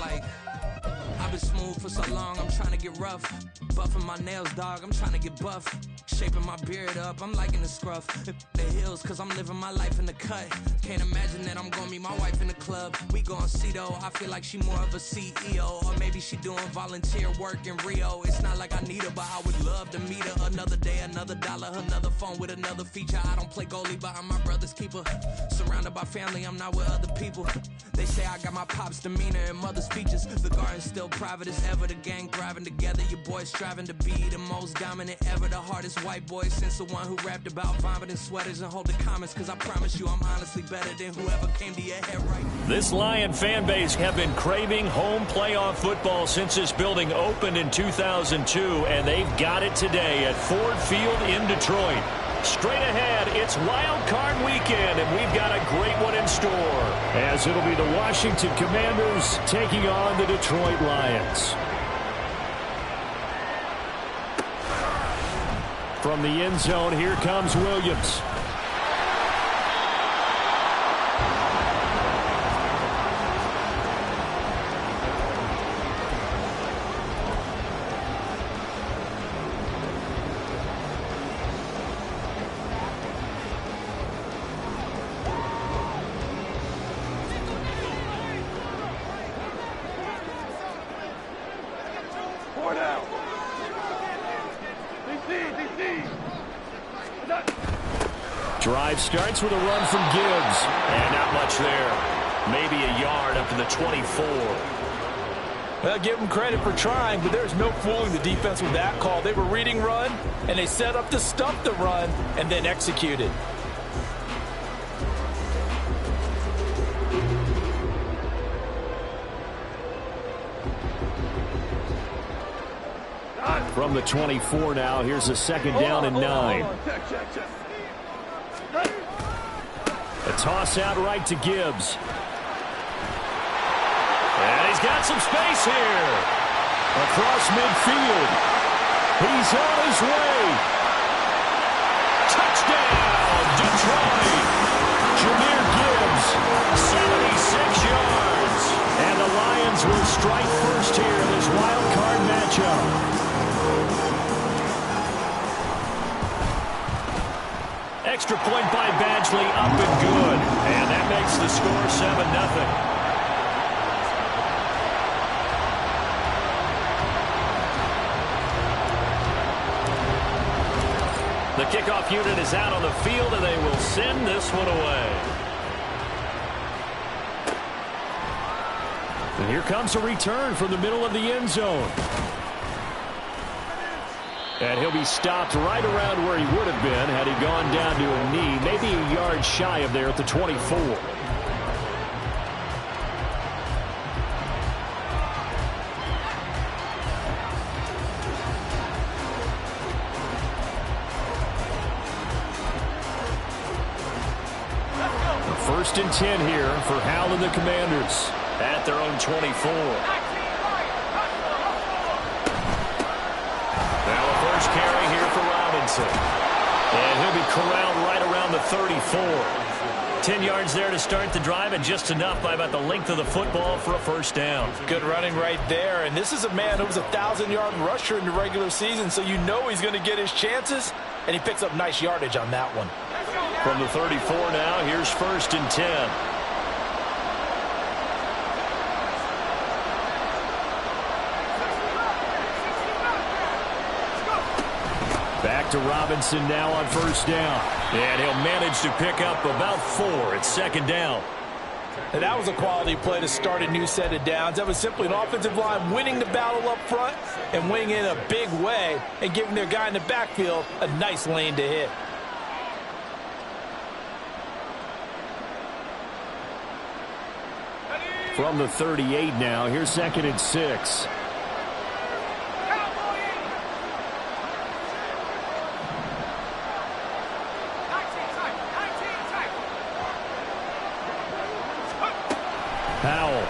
like I've been smooth for so long, I'm trying to get rough. Buffing my nails, dog, I'm trying to get buff. Shaping my beard up, I'm liking the scruff. The hills, cause I'm living my life in the cut. Can't imagine that I'm gonna meet my wife in the club. We gon' see though, I feel like she more of a CEO. Or maybe she doing volunteer work in Rio. It's not like I need her, but I would love to meet her. Another day, another dollar, another phone with another feature. I don't play goalie, but I'm my brother's keeper. Surrounded by family, I'm not with other people. They say I got my pop's demeanor and mother's features. The garden's still private as ever, the gang thriving together. Your boys striving to be the most dominant ever. The hardest white boy since the one who rapped about vomiting sweaters and hold the comments. Cause I promise you I'm honestly better than whoever came to your head right now. This Lion fan base have been craving home playoff football since this building opened in 2002, and they've got it today at Ford Field in Detroit. Straight ahead, it's Wild Card Weekend, and we've got a great one in store, as it'll be the Washington Commanders taking on the Detroit Lions. From the end zone, here comes Williams. Drive starts with a run from Gibbs. And not much there. Maybe a yard up to the 24. Well, give them credit for trying, but there's no fooling the defense with that call. They were reading run, and they set up to stump the run, and then executed. From the 24 now, here's a second down and 9. A toss out right to Gibbs. And he's got some space here. Across midfield. He's on his way. Touchdown, Detroit. Jahmyr Gibbs, 76 yards. And the Lions will strike first here in this wild card matchup. Extra point by Badgley, up and good. And that makes the score 7-0. The kickoff unit is out on the field, and they will send this one away. And here comes a return from the middle of the end zone. And he'll be stopped right around where he would have been had he gone down to a knee, maybe a yard shy of there at the 24. First and 10 here for Howell and the Commanders at their own 24. First carry here for Robinson. And he'll be corralled right around the 34. 10 yards there to start the drive, and just enough by about the length of the football for a first down. Good running right there. And this is a man who was a 1,000-yard rusher in the regular season, so you know he's going to get his chances, and he picks up nice yardage on that one. From the 34 now, here's first and 10. Back to Robinson now on first down. And he'll manage to pick up about 4 at second down. And that was a quality play to start a new set of downs. That was simply an offensive line winning the battle up front and winning in a big way and giving their guy in the backfield a nice lane to hit. From the 38 now, here's second and 6. Howell.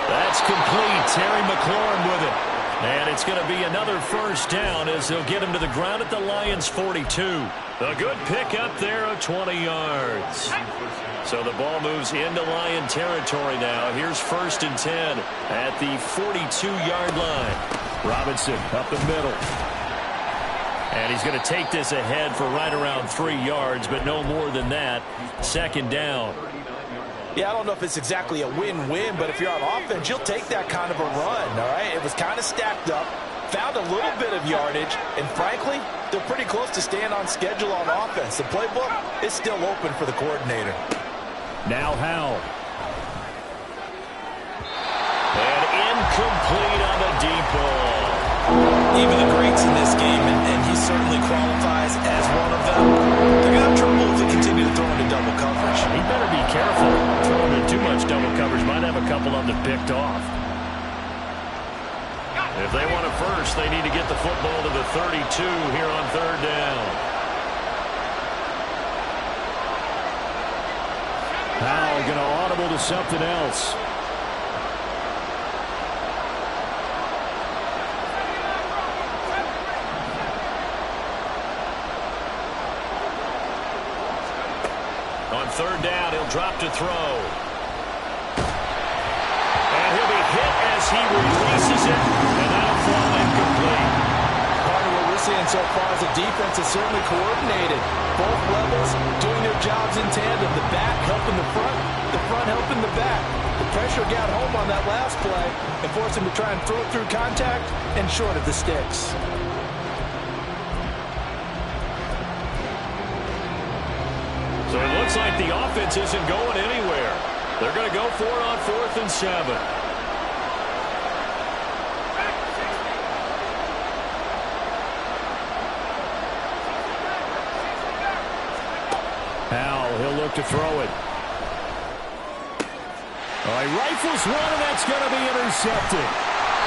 That's complete. Terry McLaurin with it. And it's going to be another first down as they'll get him to the ground at the Lions' 42. A good pickup there of 20 yards. So the ball moves into Lion territory now. Here's 1st and 10 at the 42-yard line. Robinson up the middle. And he's going to take this ahead for right around 3 yards, but no more than that. 2nd down. Yeah, I don't know if it's exactly a win-win, but if you're on offense, you'll take that kind of a run, all right? It was kind of stacked up, found a little bit of yardage, and frankly, they're pretty close to staying on schedule on offense. The playbook is still open for the coordinator. Now Howell. And incomplete on the deep ball. Even the greats in this game, and he certainly qualifies as one of them, they're going to have trouble if they continue to throw into double coverage. He better be careful. Throwing in too much double coverage might have a couple of them picked off. If they want it first, they need to get the football to the 32 here on 3rd down. Howell going to audible to something else. On 3rd down, he'll drop to throw. And he'll be hit as he releases it, and that'll fall incomplete. Part of what we're seeing so far is the defense is certainly coordinated. Both levels doing their jobs in tandem. The back helping the front helping the back. The pressure got home on that last play and forced him to try and throw it through contact and short of the sticks. So it looks like the offense isn't going anywhere. They're going to go for it on 4th and 7. Howell, he'll look to throw it. All right, rifles one, and that's going to be intercepted.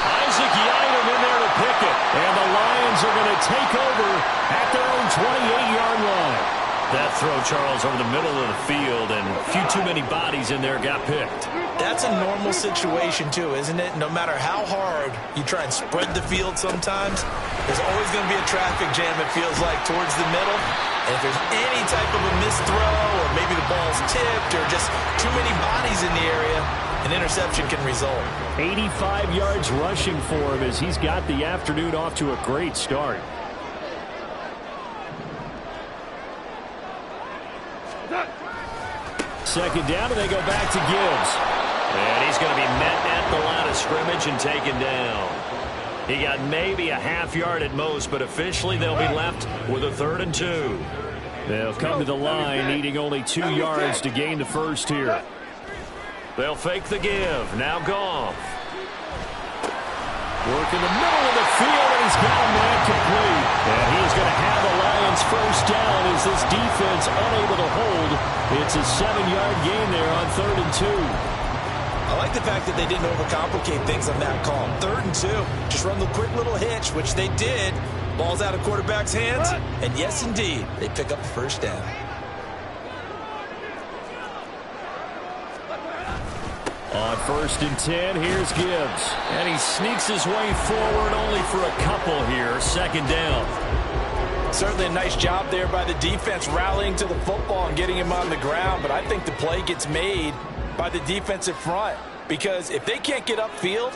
Isaac Yiadom in there to pick it. And the Lions are going to take over at their own 28-yard line. That throw, Charles, over the middle of the field, and a few too many bodies in there got picked. That's a normal situation, too, isn't it? No matter how hard you try and spread the field sometimes, there's always going to be a traffic jam, it feels like, towards the middle. And if there's any type of a missed throw, or maybe the ball's tipped, or just too many bodies in the area, an interception can result. 85 yards rushing for him as he's got the afternoon off to a great start. Second down, and they go back to Gibbs. And he's going to be met at the line of scrimmage and taken down. He got maybe a half yard at most, but officially they'll be left with a 3rd and 2. They'll come to the line needing only 2 yards to gain the first here. They'll fake the give. Now Goff. Work in the middle of the field, and he's got a man complete. And he is going to have the Lions first down as this defense unable to hold. It's a 7-yard gain there on 3rd and 2. I like the fact that they didn't overcomplicate things on that call. 3rd and 2. Just run the quick little hitch, which they did. Ball's out of quarterback's hands. And yes, indeed, they pick up the first down. On 1st and 10, here's Gibbs. And he sneaks his way forward only for a couple here. 2nd down. Certainly a nice job there by the defense rallying to the football and getting him on the ground. But I think the play gets made by the defensive front. Because if they can't get upfield,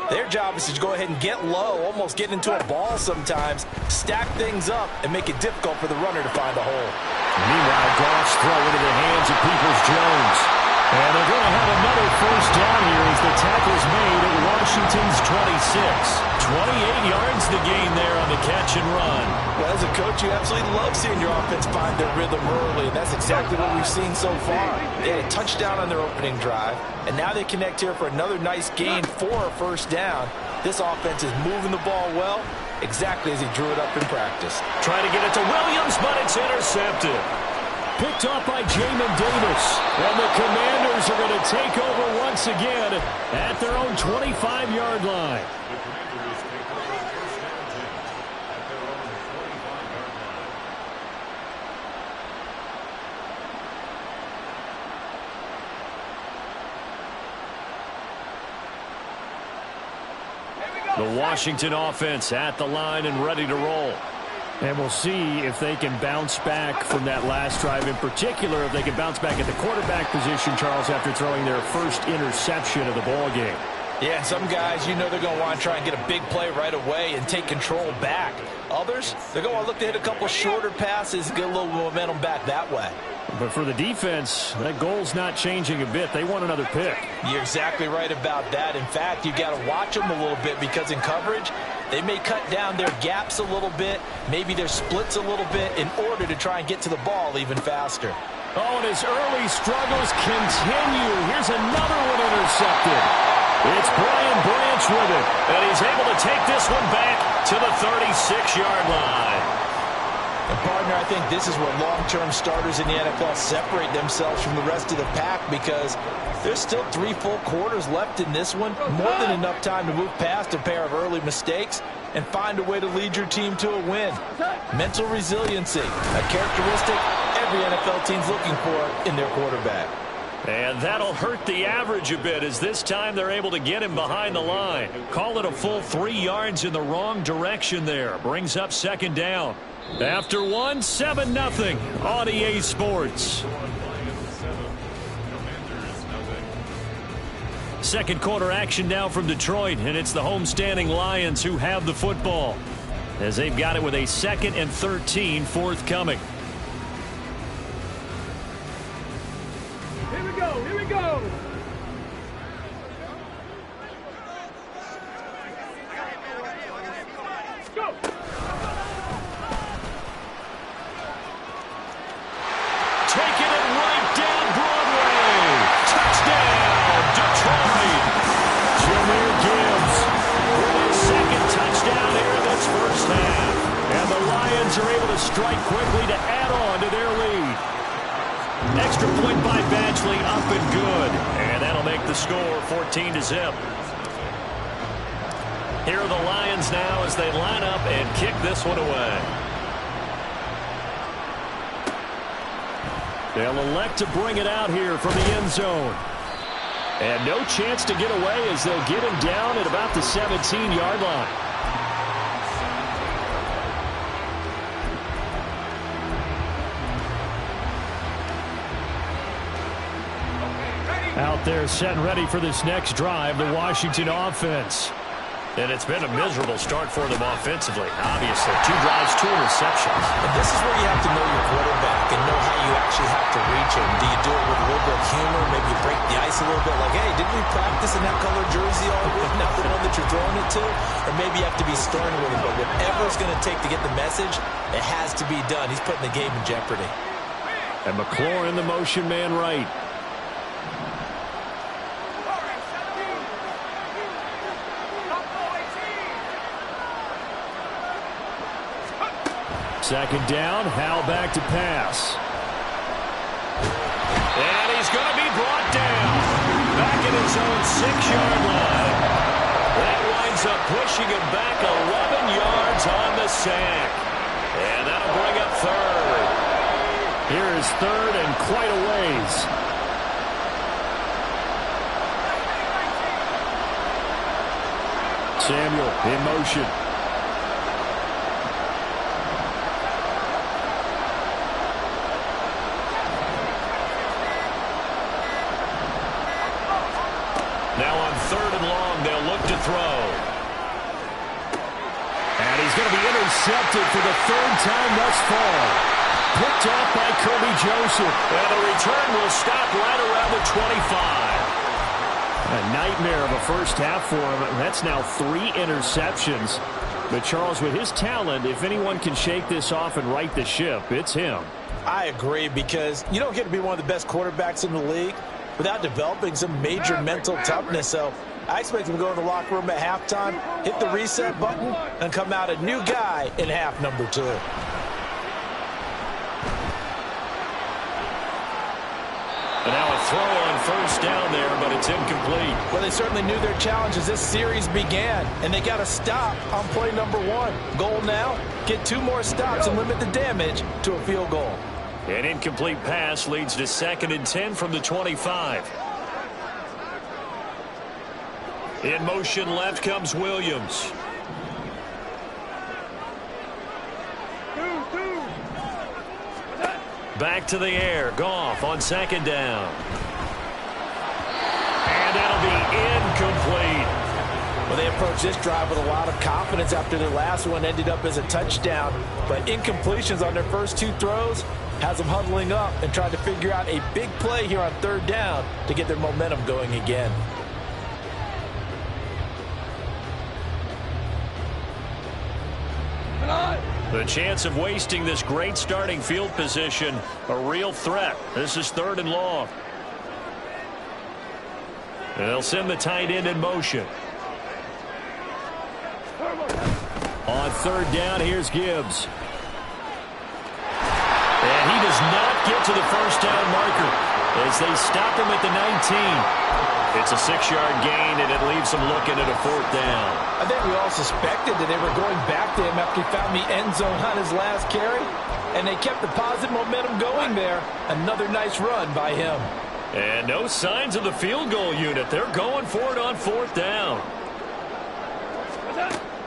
their job is to go ahead and get low, almost get into a ball sometimes, stack things up, and make it difficult for the runner to find a hole. Meanwhile, Goff's throw into the hands of Peoples-Jones. And they're going to have another first down here as the tackle's made at Washington's 26. 28 yards the gain there on the catch and run. Well, as a coach, you absolutely love seeing your offense find their rhythm early, and that's exactly what we've seen so far. They had a touchdown on their opening drive, and now they connect here for another nice gain for a first down. This offense is moving the ball well, exactly as he drew it up in practice. Trying to get it to Williams, but it's intercepted. Picked off by Jamin Davis. And the Commanders are going to take over once again at their own 25-yard line. Here we go. The Washington offense at the line and ready to roll. And we'll see if they can bounce back from that last drive. In particular, if they can bounce back at the quarterback position, Charles, after throwing their first interception of the ball game. Yeah, some guys, they're going to want to try and get a big play right away and take control back. Others, they're going to want to look to hit a couple shorter passes, get a little momentum back that way. But for the defense, that goal's not changing a bit. They want another pick. You're exactly right about that. In fact, you got to watch them a little bit because in coverage, they may cut down their gaps a little bit, maybe their splits a little bit in order to try and get to the ball even faster. Oh, and his early struggles continue. Here's another one intercepted. It's Brian Branch with it, and he's able to take this one back to the 36-yard line. And partner, I think this is where long-term starters in the NFL separate themselves from the rest of the pack because there's still 3 full quarters left in this one. More than enough time to move past a pair of early mistakes and find a way to lead your team to a win. Mental resiliency, a characteristic every NFL team's looking for in their quarterback. And that'll hurt the average a bit as this time they're able to get him behind the line. Call it a full 3 yards in the wrong direction there. Brings up second down. After 1, 7-0 on EA Sports. Second quarter action now from Detroit, and it's the homestanding Lions who have the football as they've got it with a 2nd and 13 forthcoming. Here we go, here we go. Go. Taking it right down Broadway. Touchdown, Detroit. Jahmyr Gibbs with his 2nd touchdown here in this first half. And the Lions are able to strike quickly to add on to their lead. Extra point by Badgley, up and good. And that'll make the score 14-0. Here are the Lions now as they line up and kick this one away. They'll elect to bring it out here from the end zone. And no chance to get away as they'll get him down at about the 17-yard line. Out there set and ready for this next drive, the Washington offense. And it's been a miserable start for them offensively. Obviously, 2 drives, 2 interceptions. And this is where you have to know your quarterback and know how you actually have to reach him. Do you do it with a little bit of humor? Maybe you break the ice a little bit like, hey, didn't we practice in that color jersey all week? Not the one that you're throwing it to? Or maybe you have to be stern with him. But whatever it's going to take to get the message, it has to be done. He's putting the game in jeopardy. And McLaurin, the motion man right. Second down, Howell back to pass. And he's going to be brought down. Back at his own 6-yard line. That winds up pushing him back 11 yards on the sack. And that'll bring up 3rd. Here is 3rd and quite a ways. Samuel in motion. Now on 3rd and long, they'll look to throw. And he's going to be intercepted for the 3rd time thus far. Picked off by Kirby Joseph. And the return will stop right around the 25. A nightmare of a first half for him. That's now 3 interceptions. But Charles, with his talent, if anyone can shake this off and right the ship, it's him. I agree, because you don't get to be one of the best quarterbacks in the league without developing some major mental toughness. So I expect him to go in the locker room at halftime, hit the reset button, and come out a new guy in half number 2. And now a throw on first down there, but it's incomplete. Well, they certainly knew their challenge as this series began, and they got to stop on play number 1. Goal now, get 2 more stops and limit the damage to a field goal. An incomplete pass leads to 2nd and 10 from the 25. In motion left comes Williams. Back to the air. Goff on second down. And that'll be incomplete. Well, they approached this drive with a lot of confidence after their last one ended up as a touchdown. But incompletions on their first two throws has them huddling up and trying to figure out a big play here on third down to get their momentum going again. The chance of wasting this great starting field position, a real threat. This is 3rd and long. And they'll send the tight end in motion. On third down, here's Gibbs. And he does not get to the first down marker as they stop him at the 19. It's a 6-yard gain, and it leaves them looking at a 4th down. I think we all suspected that they were going back to him after he found the end zone on his last carry, and they kept the positive momentum going there. Another nice run by him. And no signs of the field goal unit. They're going for it on 4th down.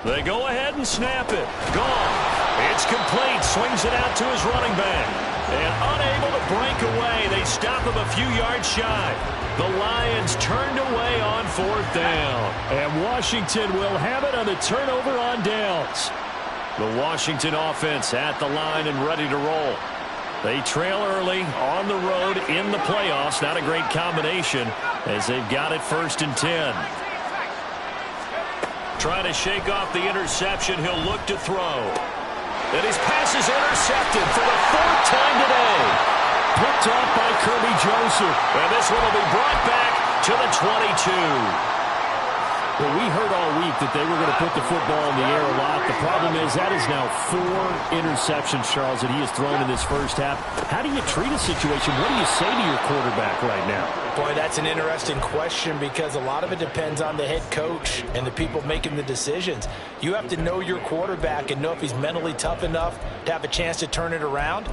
They go ahead and snap it. Gone. It's complete. Swings it out to his running back. And unable to break away, they stop him a few yards shy. The Lions turned away on 4th down. And Washington will have it on the turnover on downs. The Washington offense at the line and ready to roll. They trail early on the road in the playoffs. Not a great combination as they've got it 1st and 10. Trying to shake off the interception. He'll look to throw. And his pass is intercepted for the 4th time today. Picked off by Kirby Joseph. And this one will be brought back to the 22. Well, we heard all week that they were going to put the football in the air a lot. The problem is that is now 4 interceptions, Charles, that he has thrown in this first half. How do you treat a situation? What do you say to your quarterback right now? Boy, that's an interesting question because a lot of it depends on the head coach and the people making the decisions. You have to know your quarterback and know if he's mentally tough enough to have a chance to turn it around.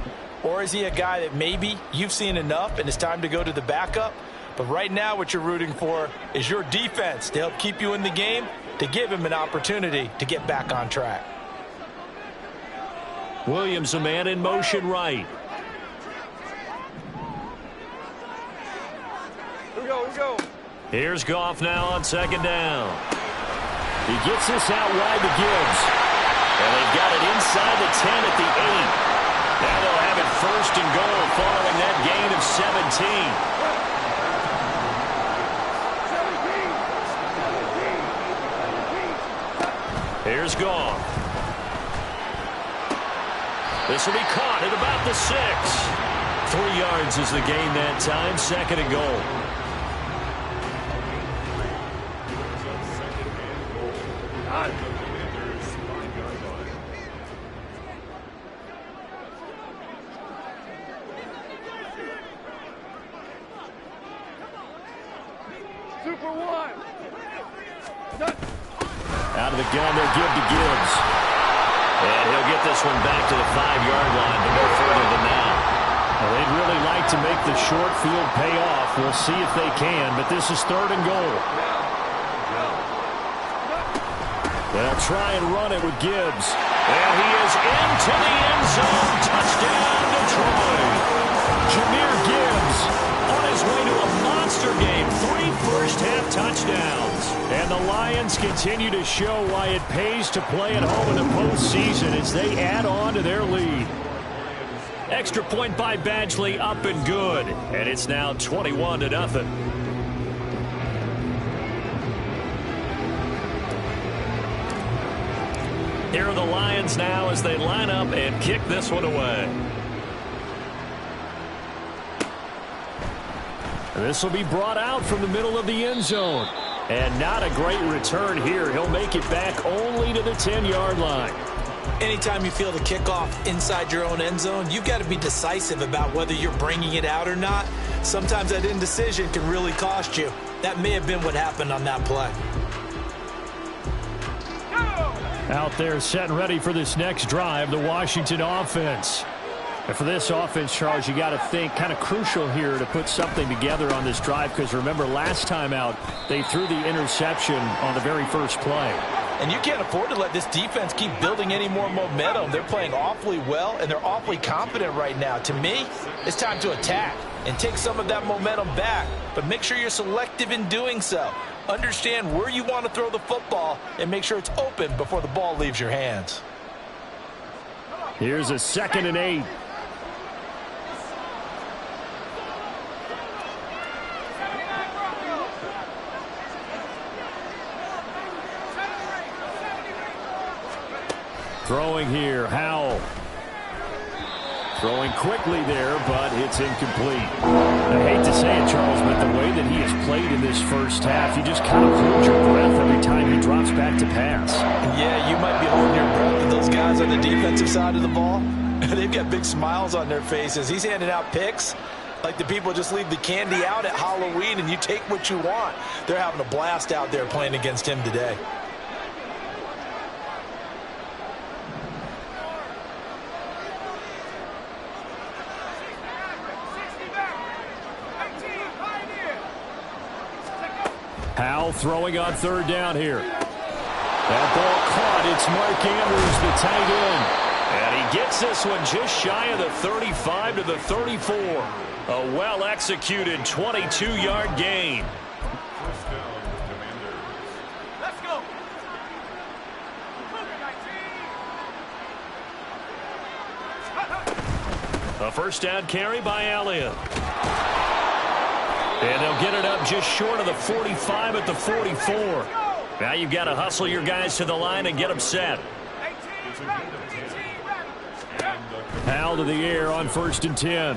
Or is he a guy that maybe you've seen enough and it's time to go to the backup? But right now what you're rooting for is your defense to help keep you in the game, to give him an opportunity to get back on track. Williams, a man in motion right. Here we go. Here's Goff now on second down. He gets this out wide to Gibbs. And they've got it inside the 10 at the 8. Now they'll have it 1st and goal following that gain of 17. Here's Goff. This will be caught at about the 6. 3 yards is the gain that time. 2nd and goal. Super one. Out of the gun, they'll give to Gibbs. And he'll get this one back to the 5-yard line, but no further than that. Well, they'd really like to make the short field pay off. We'll see if they can, but this is 3rd and goal. They'll try and run it with Gibbs. And he is into the end zone. Touchdown, Detroit. Jahmyr Gibbs on his way to a monster game. 3 first-half touchdowns. And the Lions continue to show why it pays to play at home in the postseason as they add on to their lead. Extra point by Badgley, up and good. And it's now 21-0. Here are the Lions now as they line up and kick this one away. And this will be brought out from the middle of the end zone. And not a great return here. He'll make it back only to the 10-yard line. Anytime you feel the kickoff inside your own end zone, you've got to be decisive about whether you're bringing it out or not. Sometimes that indecision can really cost you. That may have been what happened on that play. Out there set and ready for this next drive, the Washington offense. And for this offense, Charles, you got to think kind of crucial here to put something together on this drive, because remember last time out they threw the interception on the very first play. And you can't afford to let this defense keep building any more momentum. They're playing awfully well, and they're awfully confident right now. To me, it's time to attack and take some of that momentum back. But make sure you're selective in doing so. Understand where you want to throw the football and make sure it's open before the ball leaves your hands. Here's a 2nd and 8. Throwing here, Howell. Throwing quickly there, but it's incomplete. I hate to say it, Charles, but the way that he has played in this first half, you just kind of hold your breath every time he drops back to pass. Yeah, you might be holding your breath, but those guys on the defensive side of the ball, they've got big smiles on their faces. He's handing out picks like the people just leave the candy out at Halloween and you take what you want. They're having a blast out there playing against him today. Howell throwing on 3rd down here. That ball caught. It's Mark Andrews, the tight end. And he gets this one just shy of the 35 to the 34. A well-executed 22-yard gain. Let's go. A 1st down carry by Elliott. And they'll get it up just short of the 45 at the 44. Now you've got to hustle your guys to the line and get them set. Howell to the air on 1st and 10.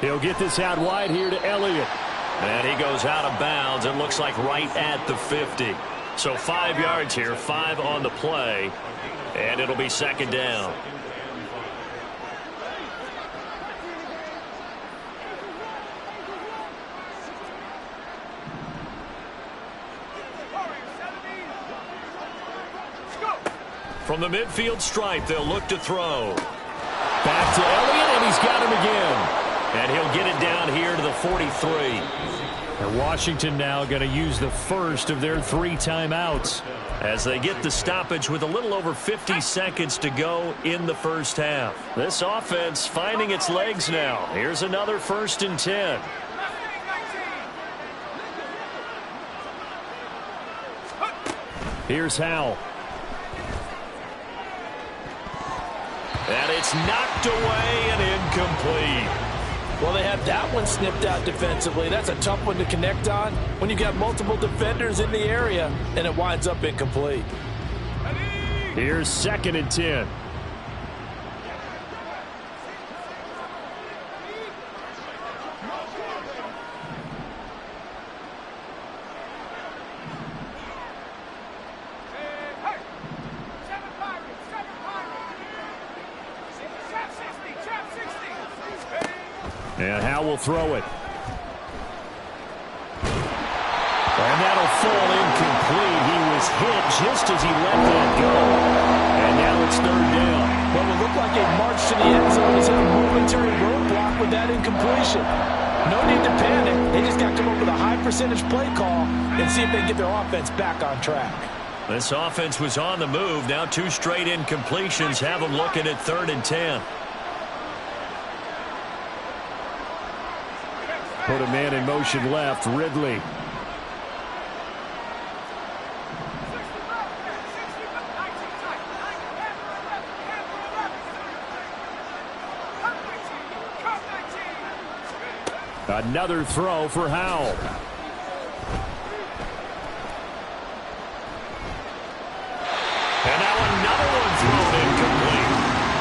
He'll get this out wide here to Elliott. And he goes out of bounds. It looks like right at the 50. So 5 yards here, 5 on the play. And it'll be 2nd down. From the midfield stripe, they'll look to throw. Back to Elliott, and he's got him again. And he'll get it down here to the 43. And Washington now going to use the first of their 3 timeouts as they get the stoppage with a little over 50 seconds to go in the first half. This offense finding its legs now. Here's another 1st and 10. Here's Howell. And it's knocked away and incomplete. Well, they have that one snipped out defensively. That's a tough one to connect on when you've got multiple defenders in the area, and it winds up incomplete. Here's 2nd and 10. And Howell will throw it. And that'll fall incomplete. He was hit just as he let that go. And now it's 3rd down. Well, it looked like a march to the end zone has hit a momentary roadblock with that incompletion. No need to panic. They just got to come up with a high percentage play call and see if they can get their offense back on track. This offense was on the move. Now 2 straight incompletions have them looking at 3rd and 10. Put a man in motion left, Ridley. Another throw for Howell. And now another one thrown incomplete.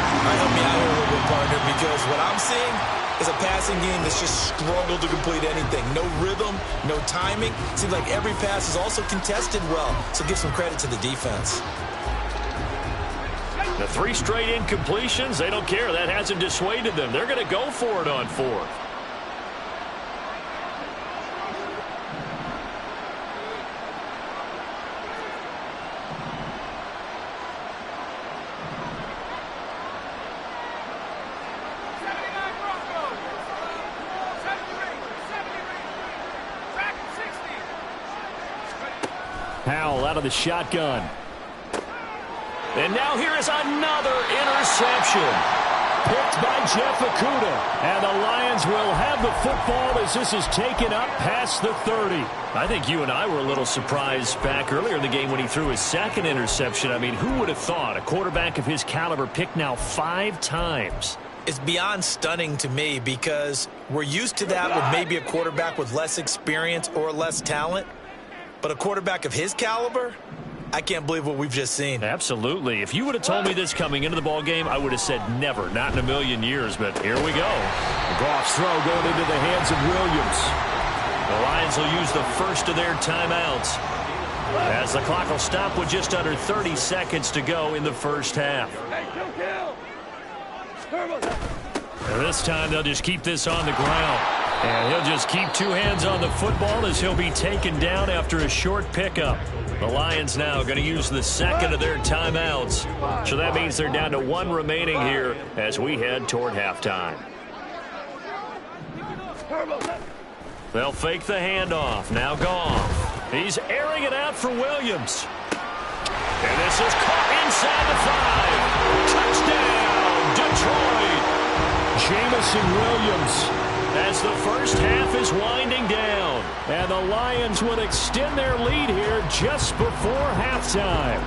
All right, help me out here a little bit, partner, because what I'm seeing is a passing game that's just struggled to complete anything. No rhythm, no timing. Seems like every pass is also contested well, so give some credit to the defense. The 3 straight incompletions, they don't care. That hasn't dissuaded them. They're going to go for it on 4th. Howell out of the shotgun. And now here is another interception. Picked by Jeff Okudah. And the Lions will have the football as this is taken up past the 30. I think you and I were a little surprised back earlier in the game when he threw his second interception. I mean, who would have thought a quarterback of his caliber picked now 5 times? It's beyond stunning to me because we're used to that with maybe a quarterback with less experience or less talent. But a quarterback of his caliber, I can't believe what we've just seen. Absolutely. If you would have told me this coming into the ball game, I would have said never, not in a million years. But here we go. Goff's throw going into the hands of Williams. The Lions will use the first of their timeouts as the clock will stop with just under 30 seconds to go in the first half. And this time they'll just keep this on the ground. And he'll just keep 2 hands on the football as he'll be taken down after a short pickup. The Lions now going to use the second of their timeouts. So that means they're down to 1 remaining here as we head toward halftime. They'll fake the handoff. Now Goff. He's airing it out for Williams. And this is caught inside the 5. Touchdown, Detroit. Jameson Williams as the first half is winding down. And the Lions would extend their lead here just before halftime.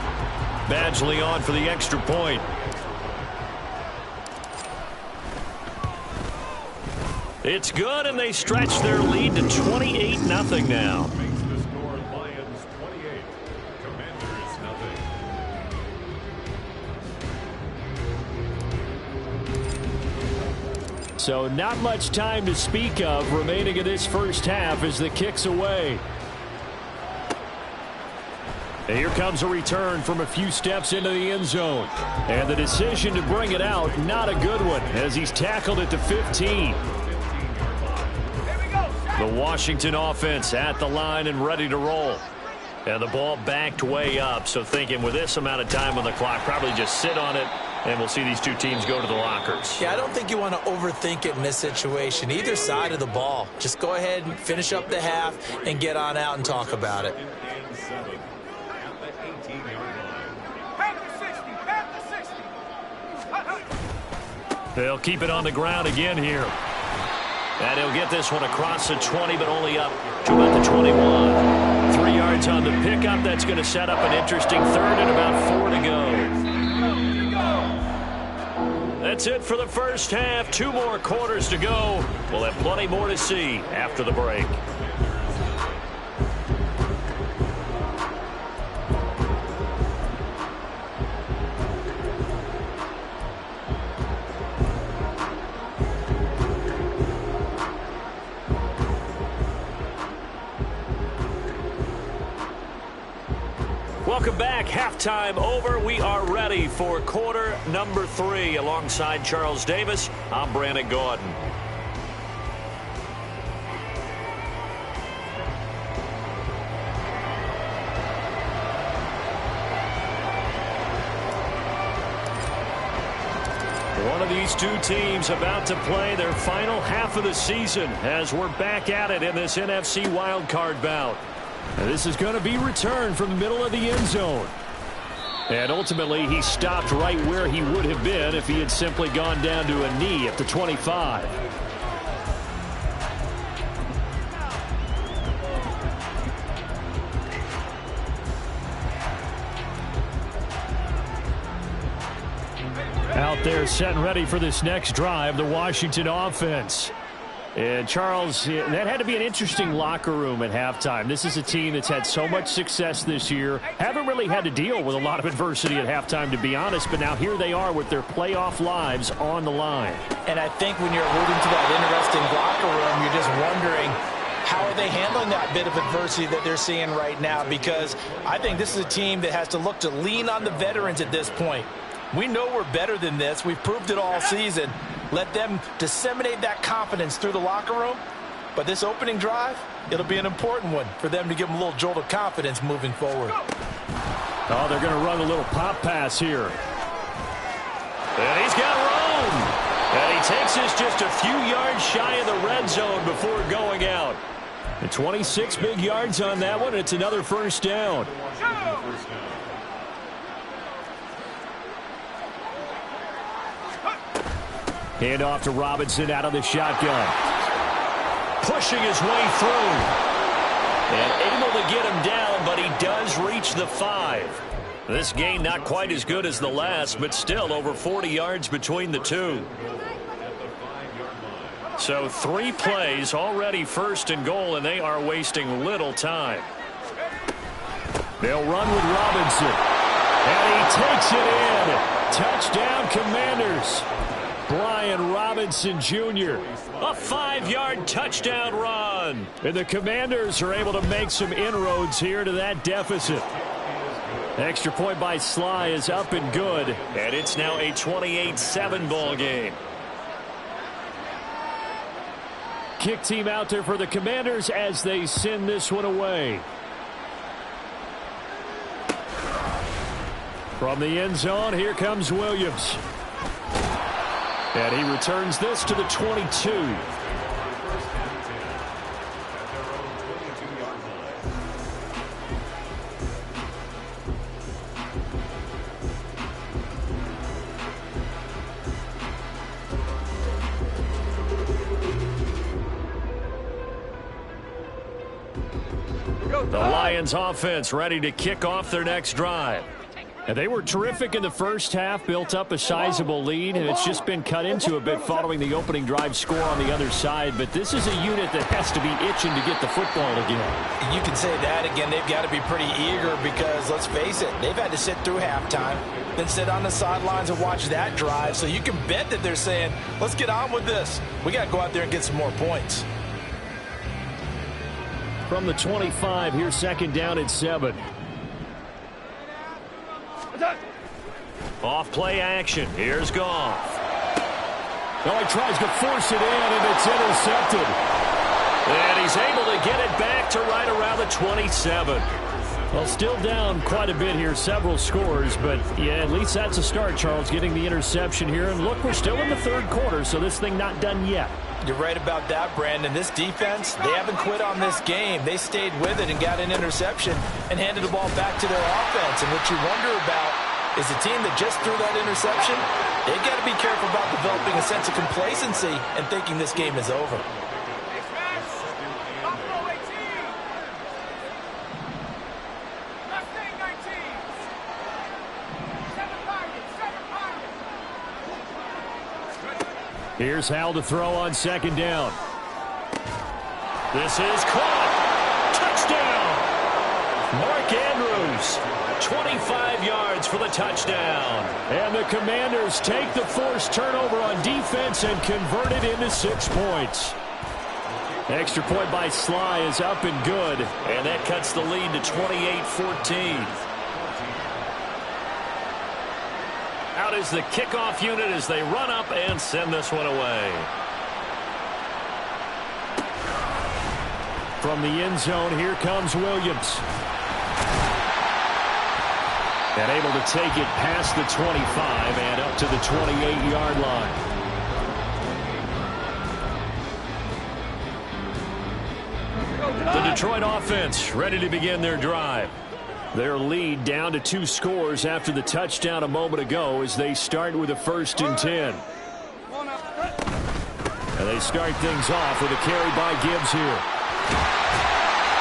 Badgley on for the extra point. It's good, and they stretch their lead to 28-0 now. So not much time to speak of remaining in this first half as the kick's away. And here comes a return from a few steps into the end zone. And the decision to bring it out, not a good one, as he's tackled at the 15. The Washington offense at the line and ready to roll. And the ball backed way up, so thinking with this amount of time on the clock, probably just sit on it, and we'll see these 2 teams go to the lockers. Yeah, I don't think you want to overthink it in this situation. Either side of the ball. Just go ahead and finish up the half and get on out and talk about it. They'll keep it on the ground again here. And he'll get this one across the 20, but only up to about the 21. 3 yards on the pickup. That's going to set up an interesting third and about 4 to go. That's it for the first half. 2 more quarters to go. We'll have plenty more to see after the break. Welcome back. Halftime over. We are ready for quarter number 3. Alongside Charles Davis, I'm Brandon Gaudin. One of these 2 teams about to play their final half of the season as we're back at it in this NFC wildcard bout. And this is going to be returned from the middle of the end zone. And ultimately, he stopped right where he would have been if he had simply gone down to a knee at the 25. Out there set and ready for this next drive, the Washington offense. And Charles, that had to be an interesting locker room at halftime. This is a team that's had so much success this year. Haven't really had to deal with a lot of adversity at halftime, to be honest. But now here they are with their playoff lives on the line. And I think when you're alluding to that interesting locker room, you're just wondering, how are they handling that bit of adversity that they're seeing right now? Because I think this is a team that has to look to lean on the veterans at this point. We know we're better than this. We've proved it all season. Let them disseminate that confidence through the locker room. But this opening drive, it'll be an important one for them to give them a little jolt of confidence moving forward. Oh, they're going to run a little pop pass here. And he's got room. And he takes this just a few yards shy of the red zone before going out. 26 big yards on that one. It's another first down. Hand off to Robinson out of the shotgun. Pushing his way through. And able to get him down, but he does reach the 5. This gain not quite as good as the last, but still over 40 yards between the two. So 3 plays, already first and goal, and they are wasting little time. They'll run with Robinson. And he takes it in. Touchdown, Commanders. Brian Robinson Jr. A 5-yard touchdown run. And the Commanders are able to make some inroads here to that deficit. Extra point by Sly is up and good. And it's now a 28-7 ball game. Kick team out there for the Commanders as they send this one away. From the end zone, here comes Williams. And he returns this to the 22. The Lions offense ready to kick off their next drive. And they were terrific in the first half, built up a sizable lead, and it's just been cut into a bit following the opening drive score on the other side. But this is a unit that has to be itching to get the football again. You can say that again. They've got to be pretty eager because, let's face it, they've had to sit through halftime, then sit on the sidelines and watch that drive. So you can bet that they're saying, let's get on with this. We got to go out there and get some more points. From the 25, here's second down at 7. Off play action. Here's Goff. Oh, he tries to force it in, and it's intercepted. And he's able to get it back to right around the 27. Well, still down quite a bit here, several scores, but yeah, at least that's a start, Charles, getting the interception here. And look, we're still in the third quarter, so this thing not done yet. You're right about that, Brandon. This defense, they haven't quit on this game. They stayed with it and got an interception and handed the ball back to their offense. And what you wonder about is a team that just threw that interception, they've got to be careful about developing a sense of complacency and thinking this game is over. Here's Howell to throw on second down. This is caught. Touchdown. Mark Andrews, 25 yards for the touchdown. And the Commanders take the forced turnover on defense and convert it into 6 points. Extra point by Sly is up and good, and that cuts the lead to 28-14. Out is the kickoff unit as they run up and send this one away. From the end zone, here comes Williams. And able to take it past the 25 and up to the 28-yard line. The Detroit offense ready to begin their drive. Their lead down to 2 scores after the touchdown a moment ago as they start with a 1st and 10. And they start things off with a carry by Gibbs here.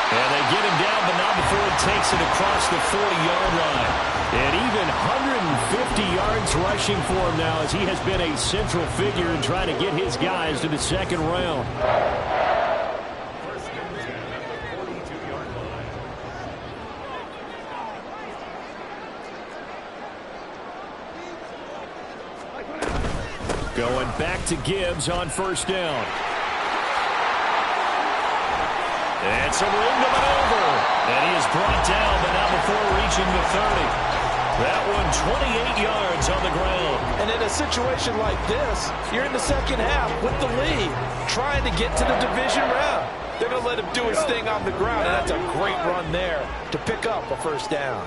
And they get him down, but not before he takes it across the 40-yard line. And even 150 yards rushing for him now as he has been a central figure in trying to get his guys to the second round. Going back to Gibbs on first down. And some room to maneuver. And he is brought down, but not before reaching the 30. That one 28 yards on the ground. And in a situation like this, you're in the second half with the lead, trying to get to the division round. They're going to let him do his thing on the ground, and that's a great run there to pick up a first down.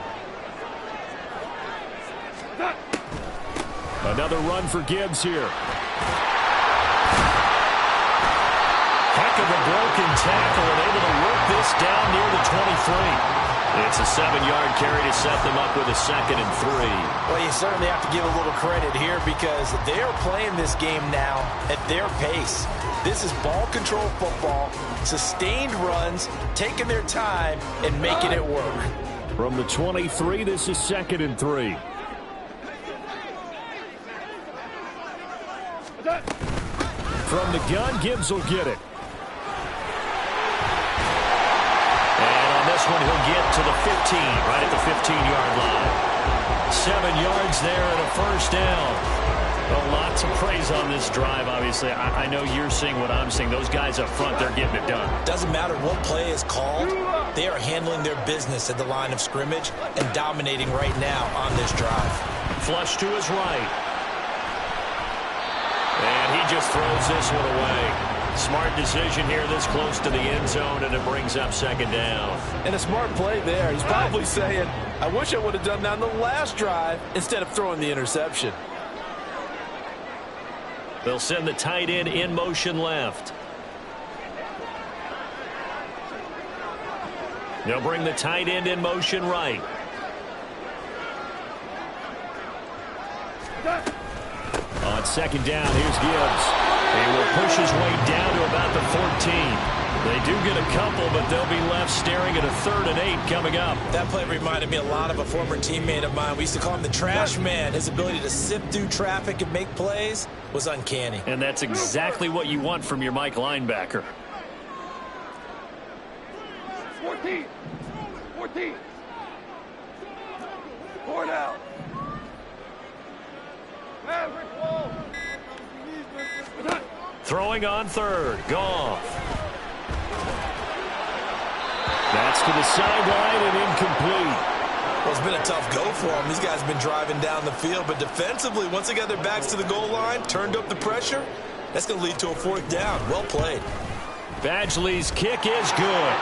Another run for Gibbs here. Heck of a broken tackle and able to work this down near the 23. It's a 7-yard carry to set them up with a 2nd and 3. Well, you certainly have to give a little credit here because they're playing this game now at their pace. This is ball control football, sustained runs, taking their time, and making it work. From the 23, this is 2nd and 3. From the gun, Gibbs will get it. And on this one, he'll get to the 15, right at the 15-yard line. 7 yards there and a first down. Well, lots of praise on this drive, obviously. I know you're seeing what I'm seeing. Those guys up front, they're getting it done. Doesn't matter what play is called. They are handling their business at the line of scrimmage and dominating right now on this drive. Flush to his right. And he just throws this one away. Smart decision here this close to the end zone, and it brings up 2nd down. And a smart play there. He's probably saying, I wish I would have done that on the last drive instead of throwing the interception. They'll send the tight end in motion left. They'll bring the tight end in motion right. On 2nd down, here's Gibbs. He will push his way down to about the 14. They do get a couple, but they'll be left staring at a 3rd and 8 coming up. That play reminded me a lot of a former teammate of mine. We used to call him the trash man. His ability to sift through traffic and make plays was uncanny. And that's exactly what you want from your Mike linebacker. 14. 14. 4 now. Throwing on 3rd. Goff. That's to the sideline and incomplete. Well, it's been a tough go for them. These guys have been driving down the field, but defensively, once they got their backs to the goal line, turned up the pressure, that's going to lead to a 4th down. Well played. Badgley's kick is good.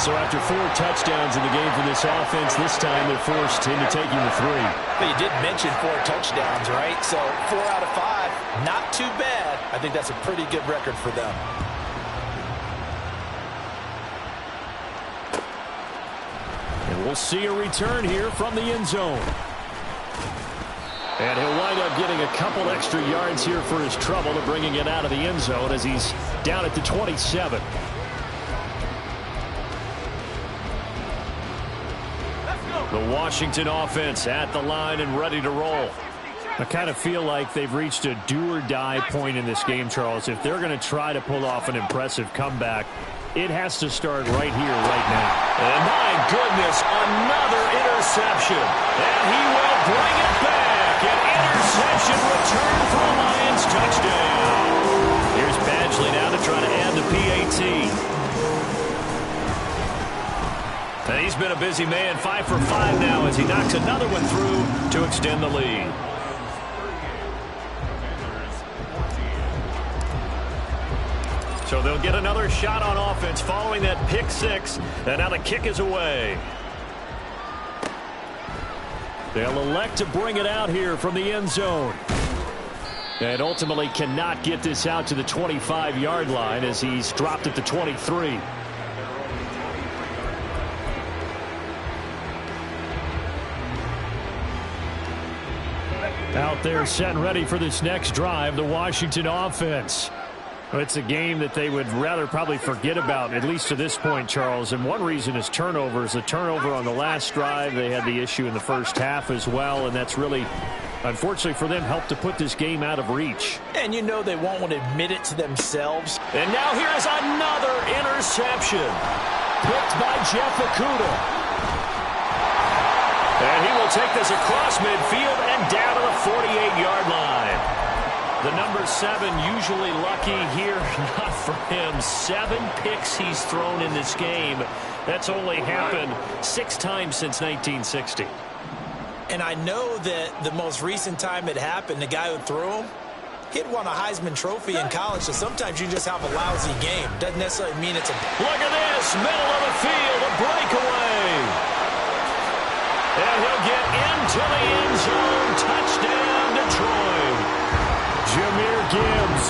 So after 4 touchdowns in the game for this offense, this time they're forced into taking the 3. But you did mention 4 touchdowns, right? So 4 out of 5, not too bad. I think that's a pretty good record for them. And we'll see a return here from the end zone. And he'll wind up getting a couple extra yards here for his trouble to bringing it out of the end zone as he's down at the 27. The Washington offense at the line and ready to roll. I kind of feel like they've reached a do-or-die point in this game, Charles. If they're going to try to pull off an impressive comeback, it has to start right here, right now. And my goodness, another interception. And he will bring it back. An interception return for a Lions touchdown. Here's Badgley now to try to add the PAT. And he's been a busy man, 5 for 5 now as he knocks another one through to extend the lead. So they'll get another shot on offense following that pick 6. And now the kick is away. They'll elect to bring it out here from the end zone. And ultimately cannot get this out to the 25-yard line as he's dropped at the 23. Out there set and ready for this next drive, the Washington offense. It's a game that they would rather probably forget about, at least to this point, Charles. And one reason is turnovers. A turnover on the last drive. They had the issue in the first half as well, and that's really, unfortunately for them, helped to put this game out of reach. And you know they won't want to admit it to themselves. And now here is another interception. Picked by Jeff Okudah. And he will take this across midfield and down to the 48-yard line. The number 7 usually lucky here, not for him. 7 picks he's thrown in this game. That's only happened 6 times since 1960. And I know that the most recent time it happened, the guy who threw him, he'd won a Heisman Trophy in college, so sometimes you just have a lousy game. Doesn't necessarily mean it's a... Look at this, middle of the field, a breakaway. And he'll get into the end zone. Touchdown, Detroit. Jahmyr Gibbs,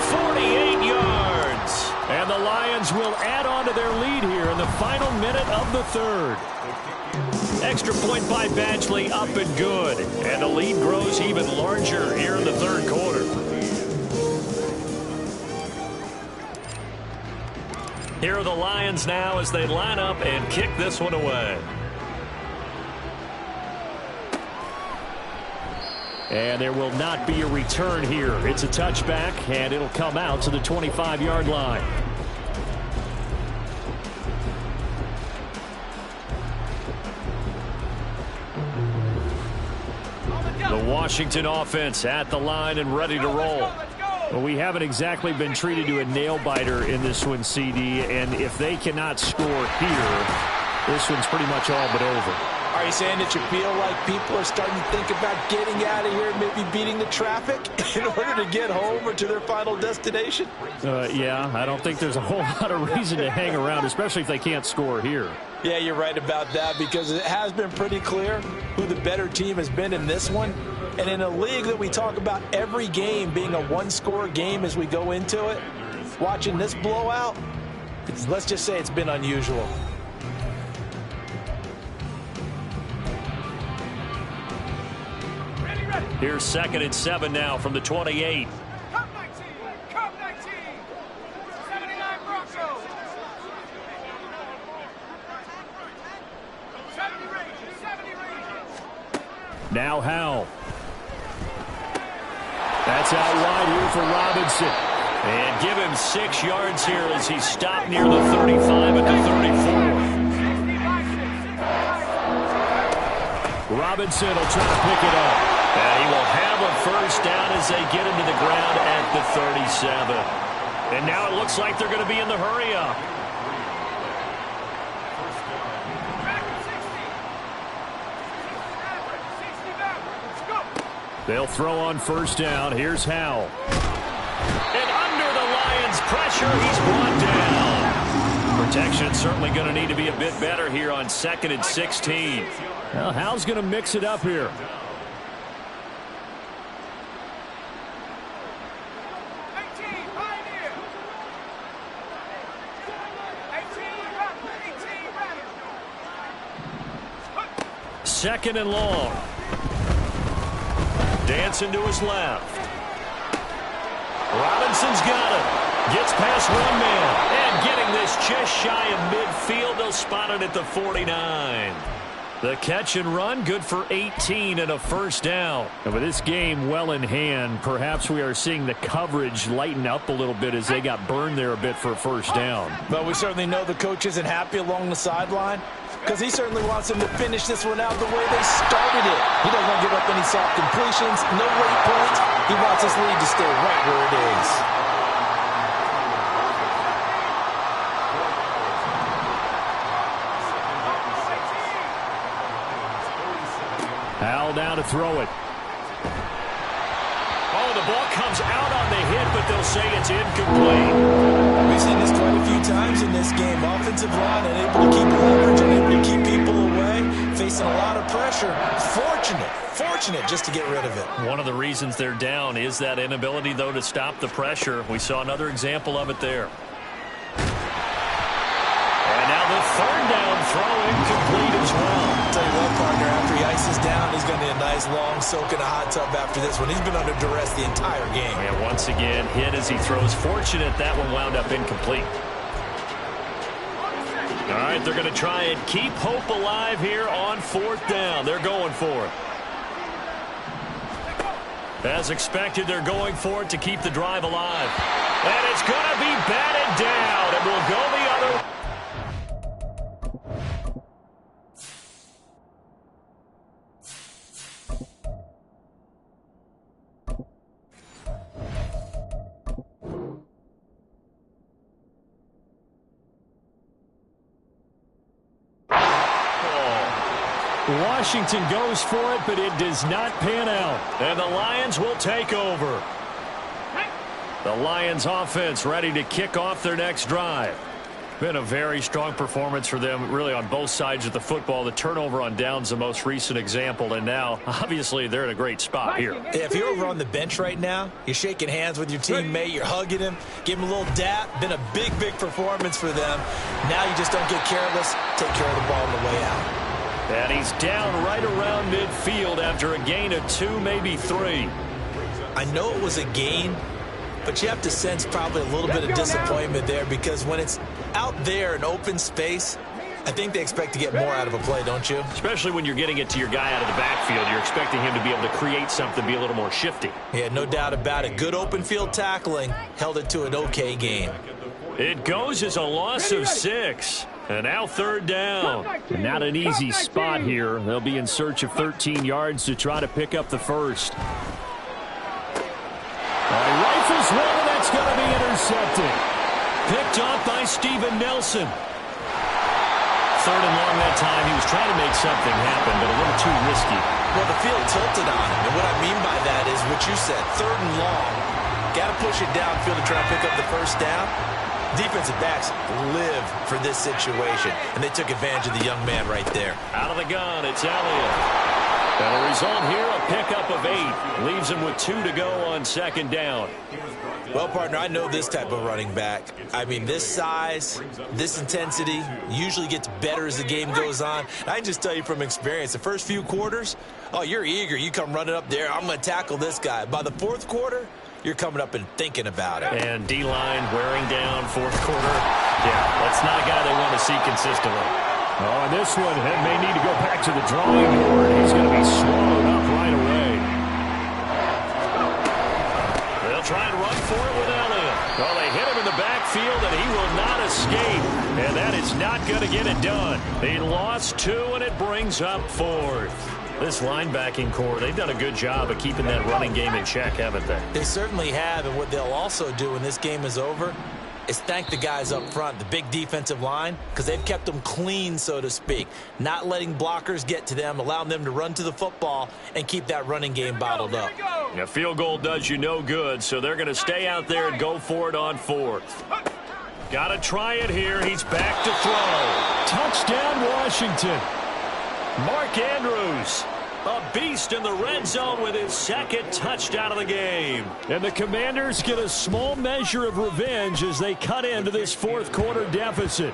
48 yards. And the Lions will add on to their lead here in the final minute of the third. Extra point by Badgley, up and good. And the lead grows even larger here in the third quarter. Here are the Lions now as they line up and kick this one away. And there will not be a return here. It's a touchback, and it'll come out to the 25-yard line. The Washington offense at the line and ready to roll. Well, we haven't exactly been treated to a nail-biter in this one, CD, and if they cannot score here, this one's pretty much all but over. Are you saying that you feel like people are starting to think about getting out of here, maybe beating the traffic in order to get home or to their final destination? Yeah, I don't think there's a whole lot of reason to hang around, especially if they can't score here. Yeah, you're right about that, because it has been pretty clear who the better team has been in this one. And in a league that we talk about every game being a one-score game as we go into it, watching this blowout, let's just say it's been unusual. Here's 2nd and 7 now from the 28. Come 19, come 19. 79 Broncos. 70 Rangers, 70 Rangers. Now Howell. That's out wide here for Robinson. And give him 6 yards here as he stopped near the 35 at the 34. Robinson will try to pick it up. And he will have a first down as they get into the ground at the 37. And now it looks like they're going to be in the hurry-up. They'll throw on first down. Here's Howell. And under the Lions' pressure, he's brought down. Protection certainly going to need to be a bit better here on 2nd and 16. Well, Howell's going to mix it up here. Second and long. Dancing to his left. Robinson's got it. Gets past one man. And getting this just shy of midfield. They'll spot it at the 49. The catch and run, good for 18 and a first down. And with this game well in hand, perhaps we are seeing the coverage lighten up a little bit as they got burned there a bit for a first down. But we certainly know the coach isn't happy along the sideline, because he certainly wants them to finish this one out the way they started it. He doesn't want to give up any soft completions, no late points. He wants his lead to stay right where it is. Howell down to throw it. Oh, the ball comes out on the hit, but they'll say it's incomplete. We've seen this quite a few times in this game. Offensive line unable to keep leverage, unable to keep people away, facing a lot of pressure. Fortunate just to get rid of it. One of the reasons they're down is that inability, though, to stop the pressure. We saw another example of it there. And now the third down throw incomplete as well. I'll tell you what, partner, after he ices down, he's going to need a nice long soak in a hot tub after this one. He's been under duress the entire game. And once again, hit as he throws. Fortunate that one wound up incomplete. All right, they're going to try and keep hope alive here on 4th down. They're going for it. As expected, they're going for it to keep the drive alive. And it's going to be batted down. It will go the other way. Washington goes for it, but it does not pan out. And the Lions will take over. The Lions offense ready to kick off their next drive. Been a very strong performance for them, really, on both sides of the football. The turnover on downs, the most recent example, and now, obviously, they're in a great spot here. If you're over on the bench right now, you're shaking hands with your teammate, you're hugging him, give him a little dap. Been a big, big performance for them. Now you just don't get careless. Take care of the ball on the way out. And he's down right around midfield after a gain of 2, maybe 3. I know it was a gain, but you have to sense probably a little bit of disappointment there, because when it's out there in open space, I think they expect to get more out of a play, don't you? Especially when you're getting it to your guy out of the backfield. You're expecting him to be able to create something, be a little more shifty. Yeah, no doubt about it. Good open field tackling, held it to an okay gain. It goes as a loss of 6. And now 3rd down. And not an easy spot here. They'll be in search of 13 yards to try to pick up the first. Rifles one, and that's going to be intercepted. Picked off by Steven Nelson. 3rd and long that time. He was trying to make something happen, but a little too risky. Well, the field tilted on him, and what I mean by that is what you said, 3rd and long. Got to push it downfield to try to pick up the first down. Defensive backs live for this situation, and they took advantage of the young man right there. Out of the gun, it's Elliott. And the result here, a pickup of 8. Leaves him with 2 to go on 2nd down. Well, partner, I know this type of running back. I mean, this size, this intensity usually gets better as the game goes on. I can just tell you from experience, the first few quarters, oh, you're eager. You come running up there, I'm going to tackle this guy. By the 4th quarter, you're coming up and thinking about it. And D-line wearing down 4th quarter. Yeah, that's not a guy they want to see consistently. Oh, and this one may need to go back to the drawing board. He's going to be swallowed up right away. They'll try and run for it with Elliott. Well, they hit him in the backfield, and he will not escape. And that is not going to get it done. He lost 2, and it brings up 4th. This linebacking core, they've done a good job of keeping that running game in check, haven't they? They certainly have, and what they'll also do when this game is over is thank the guys up front, the big defensive line, because they've kept them clean, so to speak, not letting blockers get to them, allowing them to run to the football and keep that running game bottled up. A field goal does you no good, so they're going to stay out there and go for it on 4th. Got to try it here. He's back to throw. Touchdown, Washington. Mark Andrews, a beast in the red zone with his 2nd touchdown of the game. And the Commanders get a small measure of revenge as they cut into this 4th quarter deficit.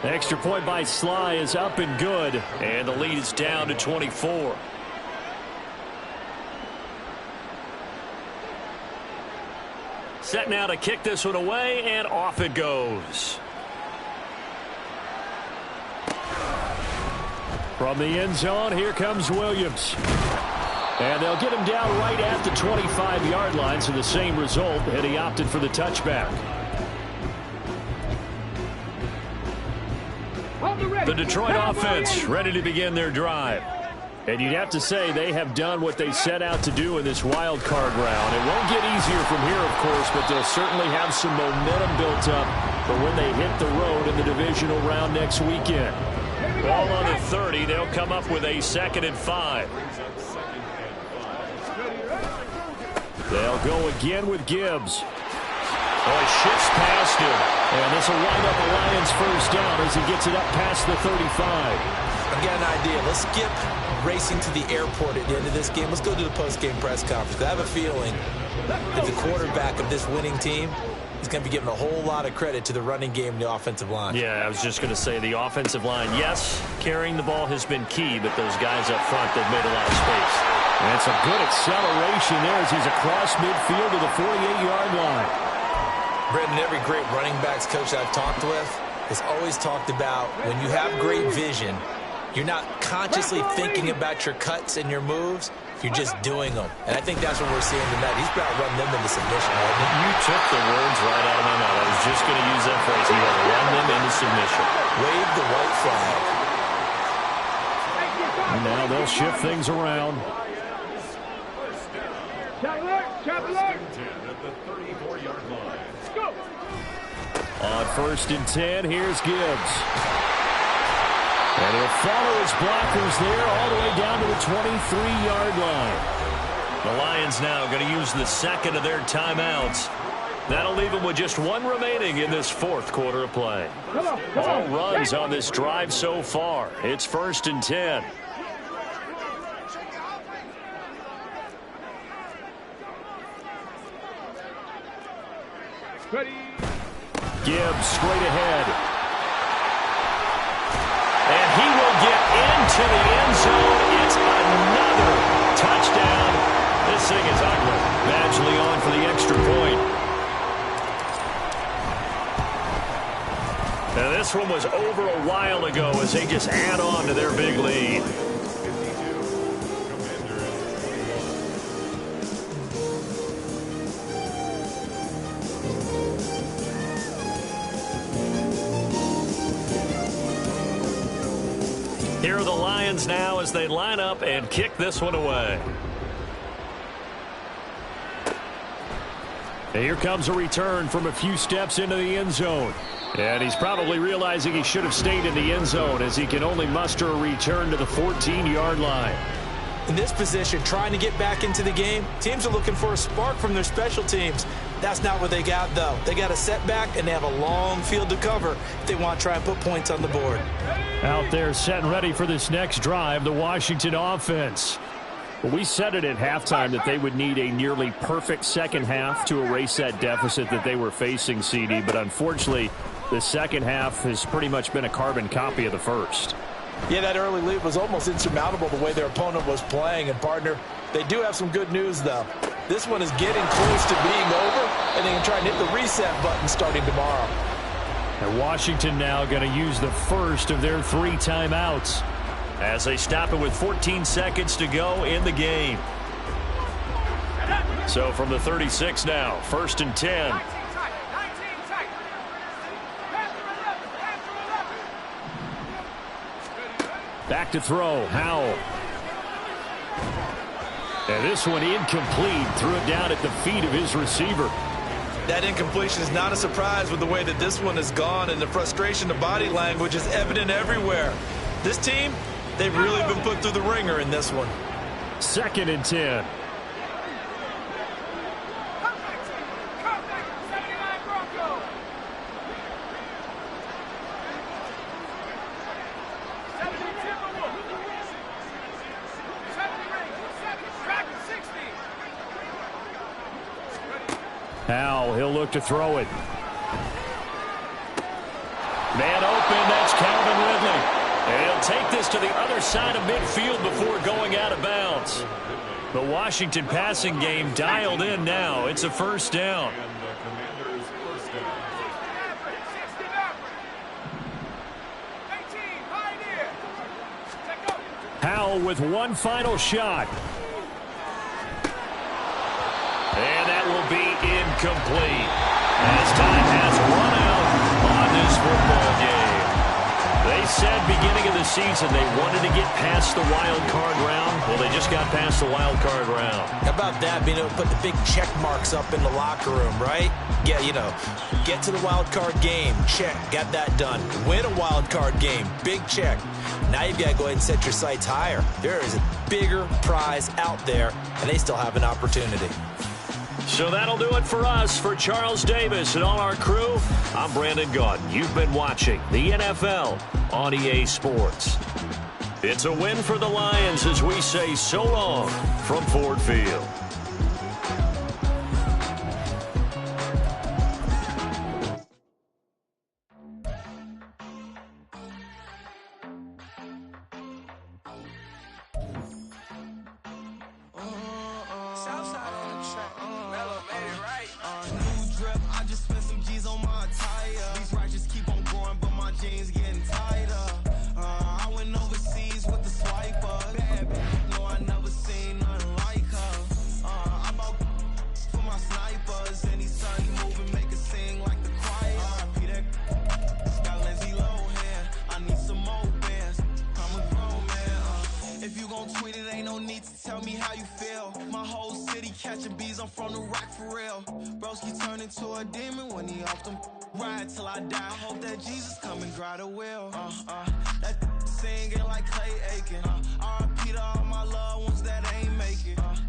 The extra point by Sly is up and good, and the lead is down to 24. Set now to kick this one away, and off it goes. From the end zone, here comes Williams. And they'll get him down right at the 25-yard line, so the same result, and he opted for the touchback. The Detroit offense ready to begin their drive. And you'd have to say they have done what they set out to do in this wild card round. It won't get easier from here, of course, but they'll certainly have some momentum built up for when they hit the road in the divisional round next weekend. Ball on the 30. They'll come up with a 2nd and 5. They'll go again with Gibbs. Oh, he shifts past him. And this will wind up a Lions first down as he gets it up past the 35. I've got an idea. Let's skip racing to the airport at the end of this game. Let's go to the post-game press conference. I have a feeling that the quarterback of this winning team is going to be giving a whole lot of credit to the running game and the offensive line. Yeah, I was just going to say the offensive line, yes, carrying the ball has been key, but those guys up front, they've made a lot of space. And it's a good acceleration there as he's across midfield to the 48-yard line. Brendan, every great running backs coach I've talked with has always talked about when you have great vision, you're not consciously thinking about your cuts and your moves. You're just doing them. And I think that's what we're seeing tonight. He's about to run them into submission. You took the words right out of my mouth. I was just going to use that phrase. He will run them into submission. Wave the white flag. And now they'll shift things around. On 1st and 10, here's Gibbs. And he'll follow his blockers there all the way down to the 23-yard line. The Lions now going to use the 2nd of their timeouts. That'll leave him with just one remaining in this fourth quarter of play. All runs on this drive so far. It's 1st and 10. Gibbs straight ahead. And he will get into the end zone. It's another touchdown. This thing is ugly. Badgley on for the extra point. Now this one was over a while ago as they just add on to their big lead. Here are the Lions now as they line up and kick this one away. And here comes a return from a few steps into the end zone. And he's probably realizing he should have stayed in the end zone as he can only muster a return to the 14-yard line. In this position, trying to get back into the game, teams are looking for a spark from their special teams. That's not what they got, though. They got a setback, and they have a long field to cover if they want to try and put points on the board. Out there set and ready for this next drive, the Washington offense. Well, we said it at halftime that they would need a nearly perfect second half to erase that deficit that they were facing, CD, but unfortunately, the second half has pretty much been a carbon copy of the first. Yeah, that early lead was almost insurmountable the way their opponent was playing. And, partner, they do have some good news, though. This one is getting close to being over, and they can try and hit the reset button starting tomorrow. And Washington now going to use the first of their 3 timeouts as they stop it with 14 seconds to go in the game. So from the 36 now, 1st and 10. Back to throw, Howell. And this one incomplete. Threw it down at the feet of his receiver. That incompletion is not a surprise with the way that this one has gone, and the frustration of body language is evident everywhere. This team, they've really been put through the ringer in this one. 2nd and 10. Howell, he'll look to throw it. Man open, that's Calvin Ridley. And he'll take this to the other side of midfield before going out of bounds. The Washington passing game dialed in now. It's a 1st down. Howell with one final shot. And that will be incomplete as time has run out on this football game. They said beginning of the season they wanted to get past the wild card round. Well, they just got past the wild card round. How about that, being able to put the big check marks up in the locker room, right? Yeah, you know, get to the wild card game, check, got that done. Win a wild card game, big check. Now you've got to go ahead and set your sights higher. There is a bigger prize out there, and they still have an opportunity. So that'll do it for us. For Charles Davis and all our crew, I'm Brandon Gaudin. You've been watching the NFL on EA Sports. It's a win for the Lions as we say so long from Ford Field.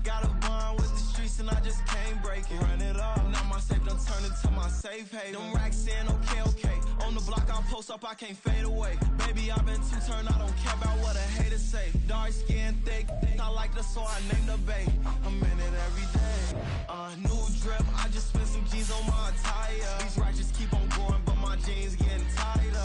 Got a bond with the streets and I just can't break it. Run it up, now my my safe done turned into my safe haven. Them racks in, okay, okay. On the block, I'll post up, I can't fade away. Baby, I've been too turned, I don't care about what a hater say. Dark skin, thick, I like the so I named the bay. I'm in it every day. New drip, I just spent some G's on my attire. These righteous keep on going, but my jeans getting tighter.